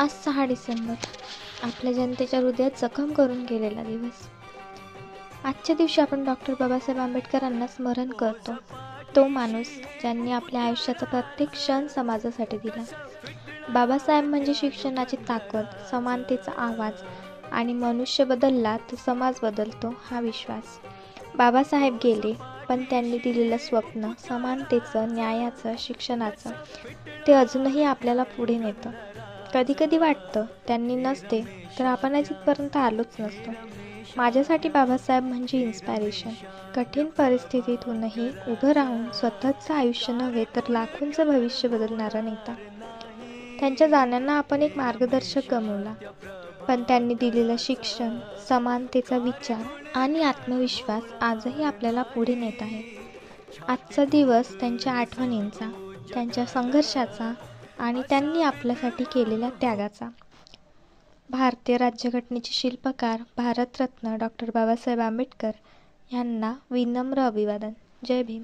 आज 6 डिसेंबर, आपल्या जनतेच्या हृदयात जखम करून गेलेला दिवस. आजच्या दिवशी आपण डॉक्टर बाबासाहेब आंबेडकरांना स्मरण करतो. तो माणूस ज्यांनी आपल्या आयुष्याचा प्रत्येक क्षण समाजासाठी दिला. बाबासाहेब म्हणजे शिक्षणाची ताकद, समानतेचा आवाज आणि मनुष्य बदलला तर समाज बदलतो हा विश्वास. बाबासाहेब गेले, पण त्यांनी दिलेलं स्वप्न समानतेचं, न्यायाचं, शिक्षणाचं ते अजूनही आपल्याला पुढे नेतं. कधी कधी वाटतं त्यांनी नसते तर आपण आज इथपर्यंत आलोच नसतो. माझ्यासाठी बाबासाहेब म्हणजे इन्स्पायरेशन. कठीण परिस्थितीतूनही उभं राहून स्वतःचं आयुष्य नव्हे तर लाखोंचं भविष्य बदलणारा नेता. त्यांच्या जाण्यानं आपण एक मार्गदर्शक गमावला, पण त्यांनी दिलेलं शिक्षण, समानतेचा विचार आणि आत्मविश्वास आजही आपल्याला पुढे नेत आहे. आजचा दिवस त्यांच्या आठवणींचा, त्यांच्या संघर्षाचा आणि त्यांनी आपल्यासाठी केलेल्या त्यागाचा. भारतीय राज्यघटनेचे शिल्पकार, भारतरत्न डॉक्टर बाबासाहेब आंबेडकर यांना विनम्र अभिवादन. जय भीम.